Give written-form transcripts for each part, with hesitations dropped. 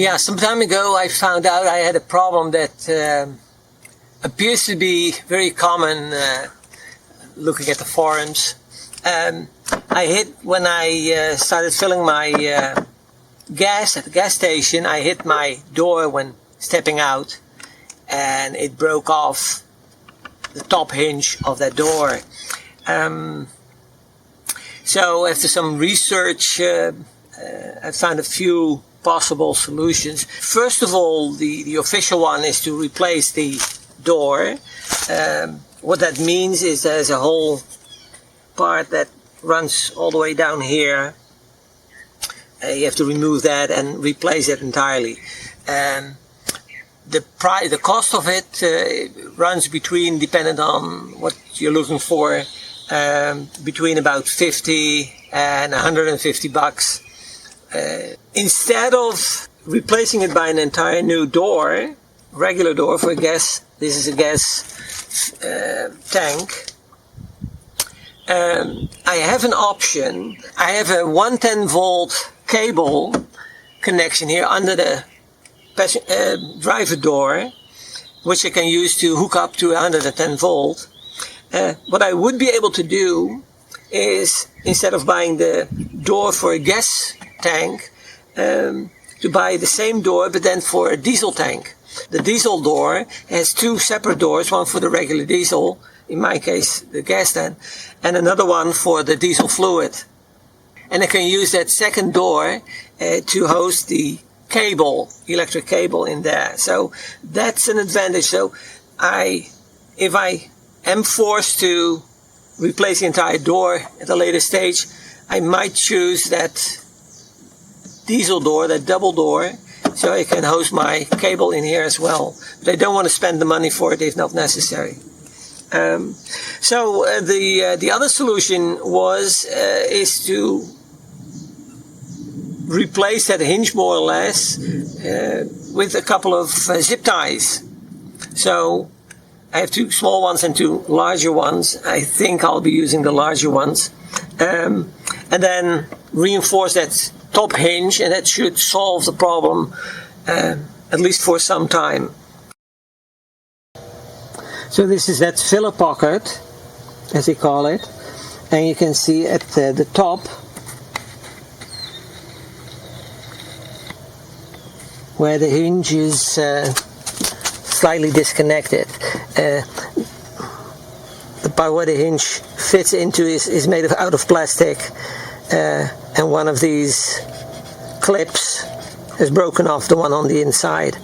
Yeah, some time ago I found out I had a problem that appears to be very common looking at the forums. I hit, when I started filling my gas at the gas station, I hit my door when stepping out and it broke off the top hinge of that door. So after some research, I found a few possible solutions. First of all, the official one is to replace the door. What that means is there's a whole part that runs all the way down here. You have to remove that and replace it entirely. The cost of it runs between, depending on what you're looking for, between about 50 and 150 bucks. Instead of replacing it by an entire new door, regular door for a gas, this is a gas tank, I have an option. I have a 110 volt cable connection here under the driver door, which I can use to hook up to 110 volt. What I would be able to do is, instead of buying the door for a gas tank, to buy the same door but then for a diesel tank. The diesel door has two separate doors, one for the regular diesel, in my case the gas tank, and another one for the diesel fluid. And I can use that second door to host the cable, electric cable in there. So that's an advantage. So if I am forced to replace the entire door at a later stage, I might choose that diesel door, that double door, so I can host my cable in here as well. But I don't want to spend the money for it if not necessary. So the other solution is to replace that hinge more or less with a couple of zip ties. So I have two small ones and two larger ones. I think I'll be using the larger ones. And then reinforce that top hinge, and that should solve the problem, at least for some time. So this is that filler pocket, as they call it, and you can see at the top where the hinge is slightly disconnected. The part where the hinge fits into is made out of plastic, and one of these clips has broken off, the one on the inside.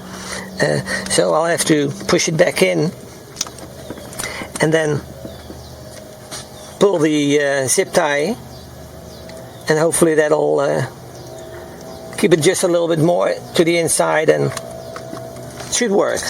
So I'll have to push it back in and then pull the zip tie, and hopefully that'll keep it just a little bit more to the inside, and it should work.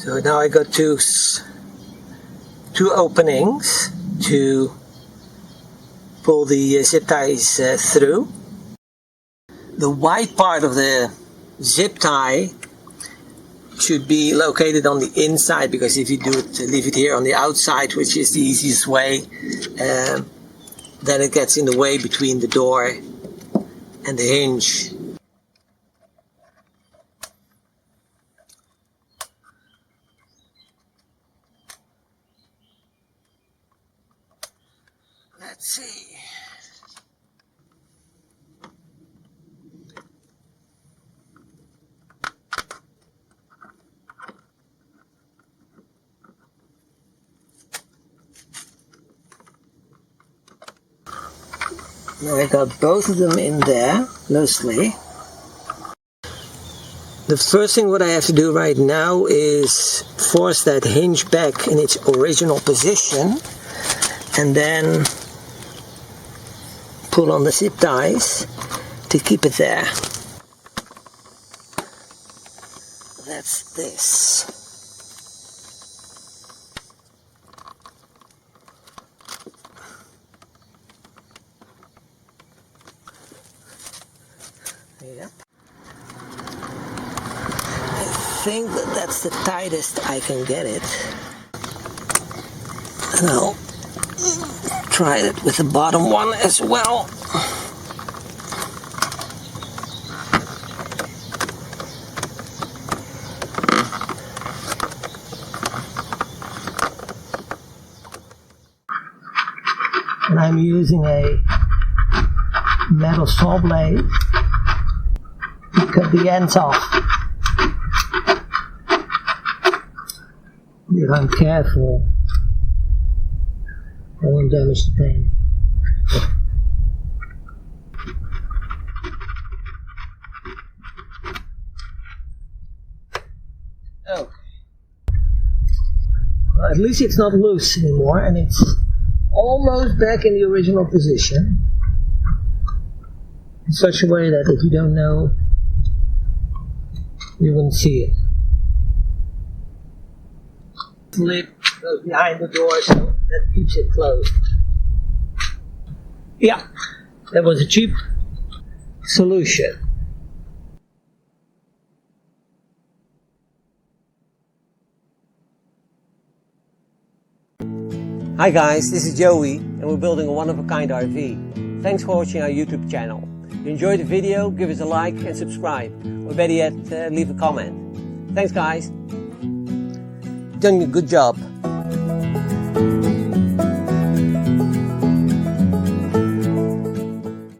So now I got two openings to pull the zip ties through. The white part of the zip tie should be located on the inside, because if you leave it here on the outside, which is the easiest way, then it gets in the way between the door and the hinge. Let's see. Now I got both of them in there loosely. The first thing what I have to do right now is force that hinge back in its original position and then pull on the zip ties to keep it there. That's this. Yep. I think that that's the tightest I can get it. And I'll try it with the bottom one as well. And I'm using a metal saw blade to cut the ends off. If I'm careful, I won't damage the paint. Okay. Well, at least it's not loose anymore, and it's almost back in the original position. In such a way that if you don't know, you wouldn't see it. The lid goes behind the door, so that keeps it closed. Yeah, that was a cheap solution. Hi guys, this is Joey and we're building a one-of-a-kind RV. Thanks for watching our YouTube channel. If you enjoyed the video, give us a like and subscribe. Or better yet, leave a comment. Thanks guys. You've done a good job.